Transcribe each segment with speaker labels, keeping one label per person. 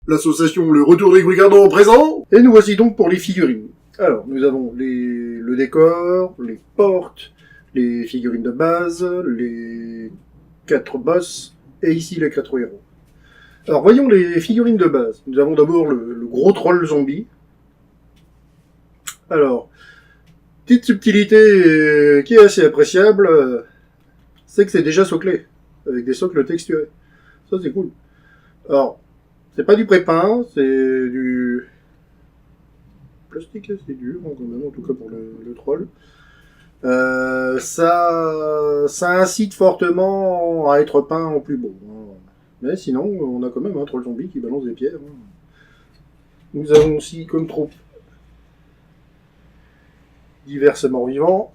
Speaker 1: L'association Le Retour des Brigandons présent. Et nous voici donc pour les figurines. Alors, nous avons le décor, les portes, les figurines de base, les 4 boss, et ici les 4 héros. Alors, voyons les figurines de base. Nous avons d'abord le gros troll zombie. Alors, petite subtilité qui est assez appréciable, c'est que c'est déjà soclé, avec des socles texturés. Ça, c'est cool. Alors, c'est pas du pré-peint, c'est du plastique assez dur, quand même, en tout cas pour le troll. Ça incite fortement à être peint en plus beau. Mais sinon, on a quand même un troll zombie qui balance des pierres. Nous avons aussi comme troupe divers morts-vivants.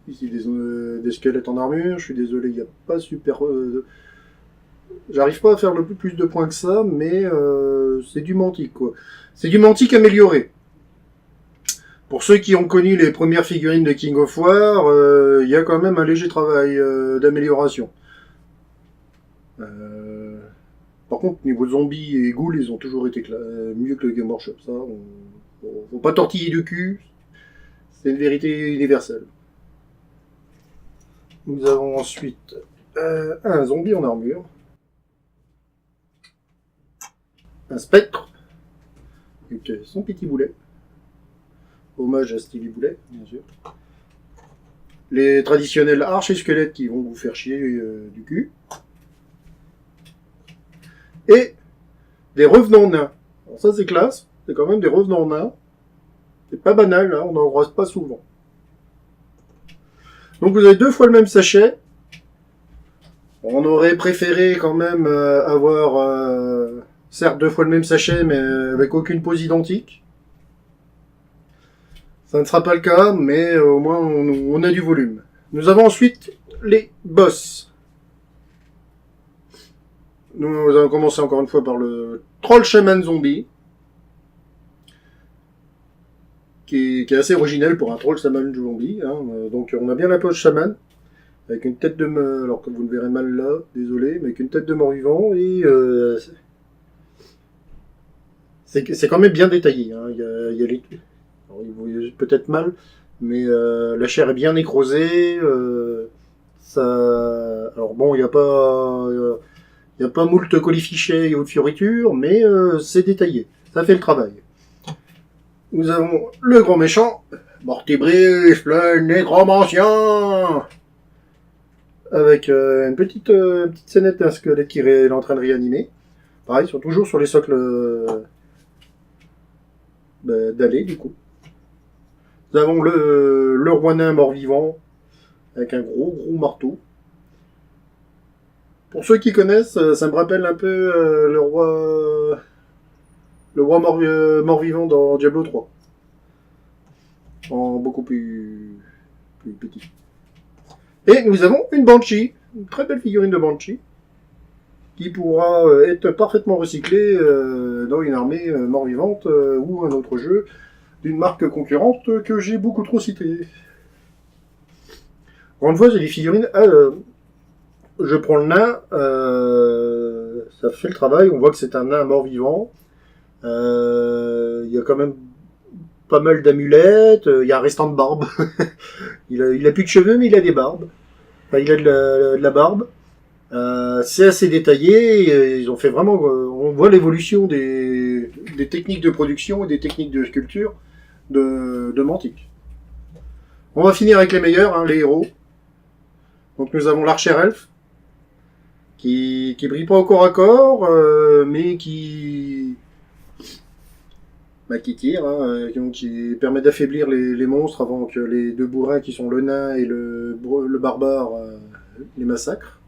Speaker 1: Ici des squelettes en armure. Je suis désolé, il n'y a pas super... J'arrive pas à faire le plus de points que ça, mais c'est du mantique, quoi. C'est du mantique amélioré. Pour ceux qui ont connu les premières figurines de King of War, il y a quand même un léger travail d'amélioration. Par contre, niveau zombies et ghouls, ils ont toujours été mieux que le Game Workshop. Ça, faut pas tortiller du cul. C'est une vérité universelle. Nous avons ensuite un zombie en armure. Un spectre. Avec son petit boulet. Hommage à Stevie Boulet, bien sûr. Les traditionnels arches et squelettes qui vont vous faire chier du cul. Et des revenants nains. Alors ça c'est classe, c'est quand même des revenants nains. C'est pas banal, hein, on n'en croise pas souvent. Donc vous avez 2 fois le même sachet. On aurait préféré quand même avoir certes 2 fois le même sachet, mais avec aucune pose identique. Ça ne sera pas le cas, mais au moins on a du volume. Nous avons ensuite les boss. Nous allons commencer encore une fois par le Troll Shaman Zombie, qui est assez original pour un Troll Shaman Zombie. Hein. Donc on a bien la poche Shaman, avec une tête de... alors que vous le verrez mal là, désolé, mais avec une tête de mort-vivant, et c'est quand même bien détaillé. Hein. Il y a les... Alors, il voit peut-être mal, mais la chair est bien nécrosée. Ça... Alors bon, il n'y a pas moult colifichets et autres fioritures, mais c'est détaillé. Ça fait le travail. Nous avons le grand méchant, Mortibrius, le nécromancien, avec une petite scénette d'un squelette qui est en train de réanimer. Pareil, ils sont toujours sur les socles dallés, du coup. Nous avons le roi nain mort-vivant, avec un gros marteau. Pour ceux qui connaissent, ça me rappelle un peu le roi mort-vivant dans Diablo 3. En beaucoup plus petit. Et nous avons une Banshee, une très belle figurine de Banshee, qui pourra être parfaitement recyclée dans une armée mort-vivante ou un autre jeu d'une marque concurrente que j'ai beaucoup trop citée. Encore une fois, j'ai des figurines... je prends le nain, ça fait le travail, on voit que c'est un nain mort-vivant. Il y a quand même pas mal d'amulettes, il y a un restant de barbe. il a plus de cheveux, mais il a des barbes. Enfin, il a de la barbe. C'est assez détaillé, ils ont fait vraiment... on voit l'évolution des techniques de production et des techniques de sculpture de Mantic. On va finir avec les meilleurs, hein, les héros. Donc nous avons l'archer elfe, qui brille pas au corps à corps, mais qui tire, hein, qui permet d'affaiblir les monstres avant que les 2 bourrins qui sont le nain et le barbare les massacrent.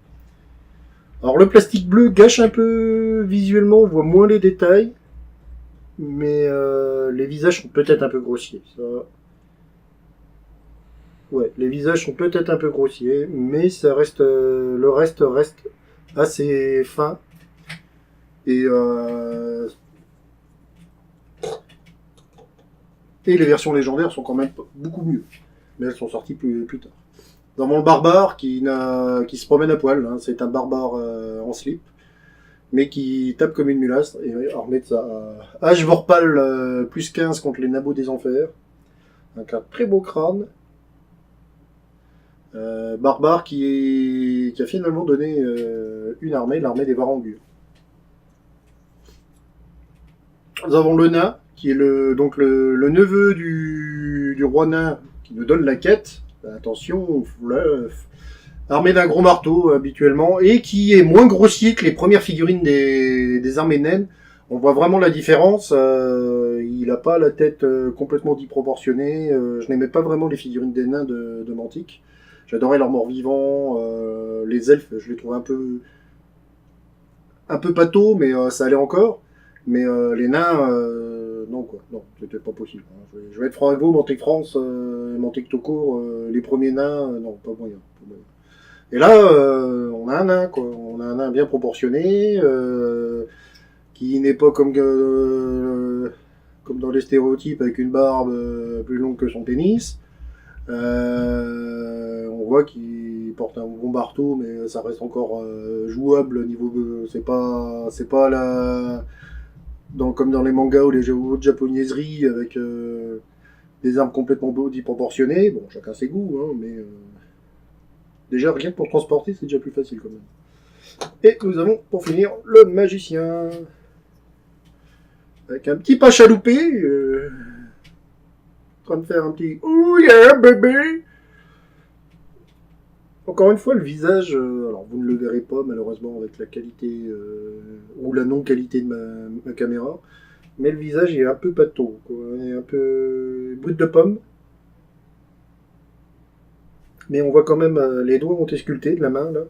Speaker 1: Alors le plastique bleu gâche un peu visuellement, on voit moins les détails, mais les visages sont peut-être un peu grossiers. Ça... Ouais, les visages sont peut-être un peu grossiers, mais ça reste, le reste reste assez fin. Et les versions légendaires sont quand même beaucoup mieux. Mais elles sont sorties plus tard. Dans mon barbare qui se promène à poil, hein, c'est un barbare en slip, mais qui tape comme une mulasse, et armé de sa hache Vorpal plus 15 contre les nabots des enfers. Donc un très beau crâne. Barbare qui a finalement donné une armée, l'armée des Varangur. Nous avons le nain, qui est donc le neveu du roi nain, qui nous donne la quête. Attention, armé d'un gros marteau habituellement, et qui est moins grossier que les premières figurines des armées naines. On voit vraiment la différence. Il n'a pas la tête complètement disproportionnée. Je n'aimais pas vraiment les figurines des nains de Mantic. J'adorais leur mort-vivant. Les elfes, je les trouvais un peu pâteaux, mais ça allait encore. Mais les nains, non quoi, non, c'était pas possible. Hein. Je vais être franc avec vous, Mantic France, Mantic Tocourt, les premiers nains, non, pas moyen, pas moyen. Et là, on a un nain, quoi. On a un nain bien proportionné, qui n'est pas comme dans les stéréotypes avec une barbe plus longue que son pénis. On voit qu'il porte un bon marteau, mais ça reste encore jouable au niveau. C'est pas la comme dans les mangas ou les jeux de japonaiserie avec des armes complètement disproportionnées. Bon, chacun ses goûts, hein, mais déjà rien que pour transporter, c'est déjà plus facile quand même. Et nous avons pour finir le magicien avec un petit pas chaloupé, en train de faire un petit oh yeah bébé. Encore une fois, le visage, alors vous ne le verrez pas malheureusement avec la qualité ou la non-qualité de ma caméra, mais le visage est un peu pâteau, quoi. Il est un peu brut de pomme. Mais on voit quand même les doigts ont été sculptés de la main là,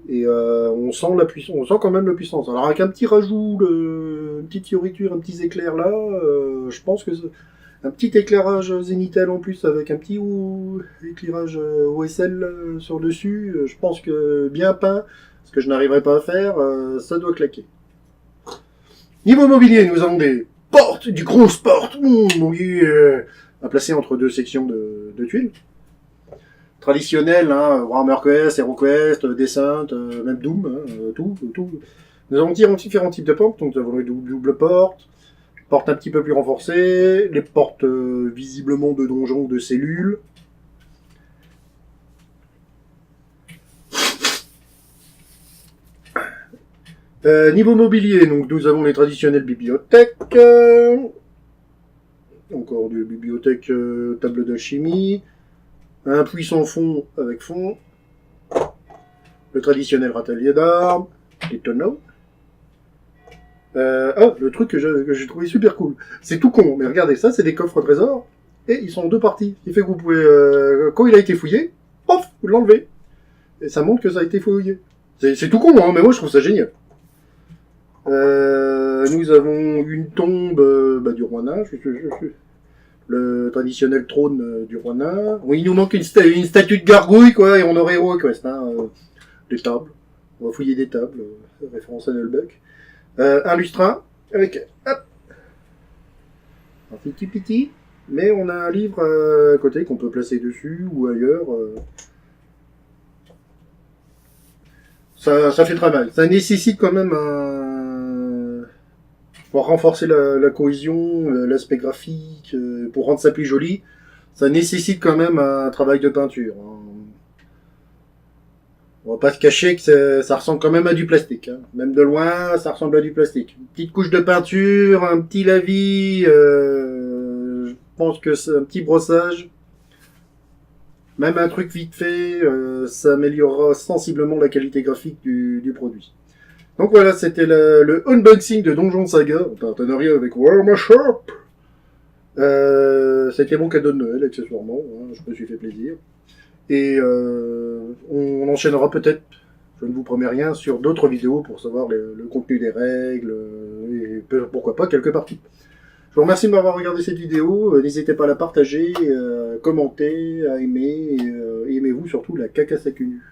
Speaker 1: et on sent la puissance, on sent quand même la puissance. Alors avec un petit rajout, une petite fioriture, un petit éclair là, je pense que un petit éclairage zénithal en plus avec un petit éclairage OSL sur dessus, je pense que bien peint, ce que je n'arriverai pas à faire, ça doit claquer. Niveau mobilier, nous avons des portes, du grosses portes, à placer entre deux sections de tuiles. Traditionnelles, hein, Warhammer Quest, HeroQuest, Descent, même Doom, hein, tout. Nous avons différents types de portes, donc nous avons les double portes, portes un petit peu plus renforcées, les portes visiblement de donjons ou de cellules. Niveau mobilier, donc nous avons les traditionnelles bibliothèques. Encore des bibliothèques, table d'alchimie. Un puits sans fond avec fond. Le traditionnel râtelier d'armes. Les tonneaux. Le truc que j'ai trouvé super cool. C'est tout con, mais regardez, ça c'est des coffres trésors. Et ils sont en deux parties. Ce qui fait que vous pouvez, quand il a été fouillé, pof, vous l'enlevez. Et ça montre que ça a été fouillé. C'est tout con, hein, mais moi je trouve ça génial. Nous avons une tombe du roi nain. Le traditionnel trône du roi nain. Oui, il nous manque une statue de gargouille, quoi, et on aurait HeroQuest, hein. Des tables. On va fouiller des tables, référence à Nullbuck. Un lustrin, avec, hop, un petit, mais on a un livre à côté qu'on peut placer dessus ou ailleurs. Ça fait très mal. Ça nécessite quand même pour renforcer la cohésion, l'aspect graphique, pour rendre ça plus joli, ça nécessite quand même un travail de peinture. Hein. On va pas se cacher que ça ressemble quand même à du plastique. Hein. Même de loin, ça ressemble à du plastique. Une petite couche de peinture, un petit lavis, je pense que c'est un petit brossage. Même un truc vite fait, ça améliorera sensiblement la qualité graphique du produit. Donc voilà, c'était le unboxing de Donjon Saga, en partenariat avec Warhammer Shop. C'était mon cadeau de Noël, accessoirement. Hein, je me suis fait plaisir. Et on enchaînera peut-être, je ne vous promets rien, sur d'autres vidéos pour savoir le contenu des règles et pourquoi pas quelques parties. Je vous remercie de m'avoir regardé cette vidéo. N'hésitez pas à la partager, à commenter, à aimer. Et aimez-vous surtout la caca sacunue.